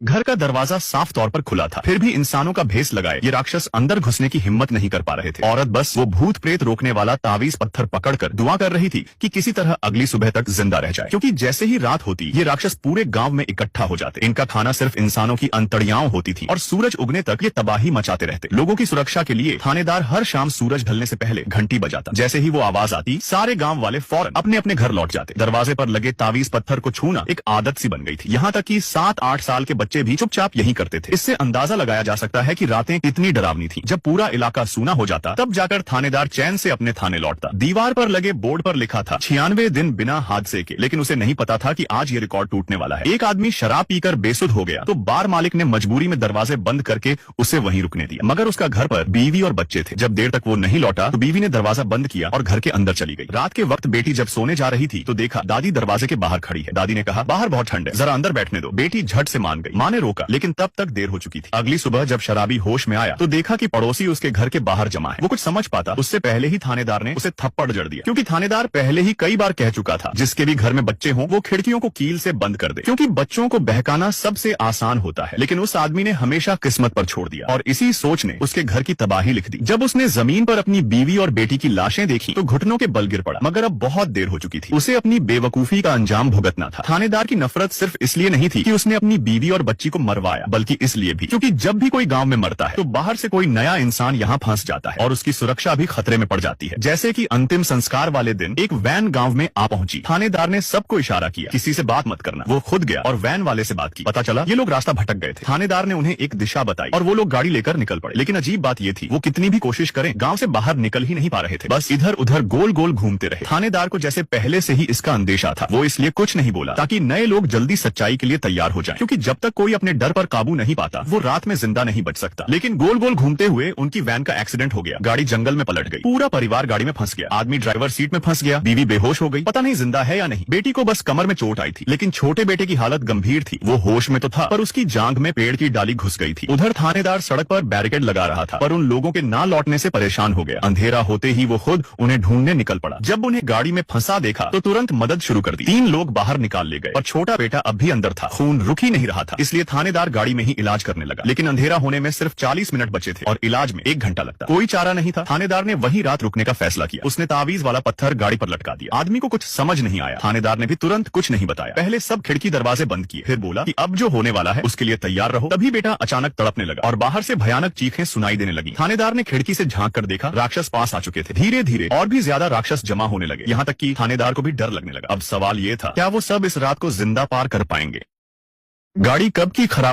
घर का दरवाजा साफ तौर पर खुला था, फिर भी इंसानों का भेस लगाए ये राक्षस अंदर घुसने की हिम्मत नहीं कर पा रहे थे। औरत बस वो भूत प्रेत रोकने वाला तावीज पत्थर पकड़कर दुआ कर रही थी कि किसी तरह अगली सुबह तक जिंदा रह जाए, क्योंकि जैसे ही रात होती ये राक्षस पूरे गांव में इकट्ठा हो जाते। इनका खाना सिर्फ इंसानों की अंतड़ियाओं होती थी और सूरज उगने तक ये तबाही मचाते रहते। लोगों की सुरक्षा के लिए थानेदार हर शाम सूरज ढलने से पहले घंटी बजाता। जैसे ही वो आवाज आती सारे गाँव वाले फौरन अपने अपने घर लौट जाते। दरवाजे पर लगे तावीज पत्थर को छूना एक आदत सी बन गई थी, यहाँ तक कि 7-8 साल के बच्चे भी चुपचाप यही करते थे। इससे अंदाजा लगाया जा सकता है कि रातें कितनी डरावनी थी। जब पूरा इलाका सूना हो जाता तब जाकर थानेदार चैन से अपने थाने लौटता। दीवार पर लगे बोर्ड पर लिखा था 96 दिन बिना हादसे के, लेकिन उसे नहीं पता था कि आज ये रिकॉर्ड टूटने वाला है। एक आदमी शराब पीकर बेसुध हो गया तो बार मालिक ने मजबूरी में दरवाजे बंद करके उसे वहीं रुकने दिया, मगर उसका घर पर बीवी और बच्चे थे। जब देर तक वो नहीं लौटा तो बीवी ने दरवाजा बंद किया और घर के अंदर चली गई। रात के वक्त बेटी जब सोने जा रही थी तो देखा दादी दरवाजे के बाहर खड़ी है। दादी ने कहा बाहर बहुत ठंड है, जरा अंदर बैठने दो। बेटी झट से मान गई। माँ ने रोका लेकिन तब तक देर हो चुकी थी। अगली सुबह जब शराबी होश में आया तो देखा कि पड़ोसी उसके घर के बाहर जमा है। वो कुछ समझ पाता उससे पहले ही थानेदार ने उसे थप्पड़ जड़ दिया, क्योंकि थानेदार पहले ही कई बार कह चुका था जिसके भी घर में बच्चे हों वो खिड़कियों को कील से बंद कर दे, क्योंकि बच्चों को बहकाना सबसे आसान होता है। लेकिन उस आदमी ने हमेशा किस्मत पर छोड़ दिया और इसी सोच ने उसके घर की तबाही लिख दी। जब उसने जमीन पर अपनी बीवी और बेटी की लाशें देखी तो घुटनों के बल गिर पड़ा, मगर अब बहुत देर हो चुकी थी। उसे अपनी बेवकूफी का अंजाम भुगतना था। थानेदार की नफरत सिर्फ इसलिए नहीं थी कि उसने अपनी बीवी और बच्ची को मरवाया, बल्कि इसलिए भी क्योंकि जब भी कोई गांव में मरता है तो बाहर से कोई नया इंसान यहाँ फंस जाता है और उसकी सुरक्षा भी खतरे में पड़ जाती है। जैसे कि अंतिम संस्कार वाले दिन एक वैन गांव में आ पहुंची। थानेदार ने सबको इशारा किया किसी से बात मत करना। वो खुद गया और वैन वाले से बात की। पता चला ये लोग रास्ता भटक गए थे। थानेदार ने उन्हें एक दिशा बताई और वो लोग गाड़ी लेकर निकल पड़े। लेकिन अजीब बात ये थी वो कितनी भी कोशिश करें गाँव से बाहर निकल ही नहीं पा रहे थे, बस इधर उधर गोल गोल घूमते रहे। थानेदार को जैसे पहले से ही इसका अंदेशा था। वो इसलिए कुछ नहीं बोला ताकि नए लोग जल्दी सच्चाई के लिए तैयार हो जाएं, क्योंकि जब तक कोई अपने डर पर काबू नहीं पाता वो रात में जिंदा नहीं बच सकता। लेकिन गोल गोल घूमते हुए उनकी वैन का एक्सीडेंट हो गया। गाड़ी जंगल में पलट गई। पूरा परिवार गाड़ी में फंस गया। आदमी ड्राइवर सीट में फंस गया, बीवी बेहोश हो गई, पता नहीं जिंदा है या नहीं। बेटी को बस कमर में चोट आई थी, लेकिन छोटे बेटे की हालत गंभीर थी। वो होश में तो था पर उसकी जांघ में पेड़ की डाली घुस गई थी। उधर थानेदार सड़क पर बैरिकेड लगा रहा था पर उन लोगों के ना लौटने से परेशान हो गया। अंधेरा होते ही वो खुद उन्हें ढूंढने निकल पड़ा। जब उन्हें गाड़ी में फंसा देखा तो तुरंत मदद शुरू कर दी। 3 लोग बाहर निकाल ले गए और छोटा बेटा अब भी अंदर था। खून रुक ही नहीं रहा था, इसलिए थानेदार गाड़ी में ही इलाज करने लगा। लेकिन अंधेरा होने में सिर्फ 40 मिनट बचे थे और इलाज में 1 घंटा लगता। कोई चारा नहीं था। थानेदार ने वहीं रात रुकने का फैसला किया। उसने तावीज वाला पत्थर गाड़ी पर लटका दिया। आदमी को कुछ समझ नहीं आया। थानेदार ने भी तुरंत कुछ नहीं बताया। पहले सब खिड़की दरवाजे बंद किए, फिर बोला कि अब जो होने वाला है उसके लिए तैयार रहो। तभी बेटा अचानक तड़पने लगा और बाहर से भयानक चीखें सुनाई देने लगी। थानेदार ने खिड़की से झांक कर देखा, राक्षस पास आ चुके थे। धीरे धीरे और भी ज्यादा राक्षस जमा होने लगे, यहाँ तक कि थानेदार को भी डर लगने लगा। अब सवाल ये था क्या वो सब इस रात को जिंदा पार कर पाएंगे। गाड़ी कब की खराब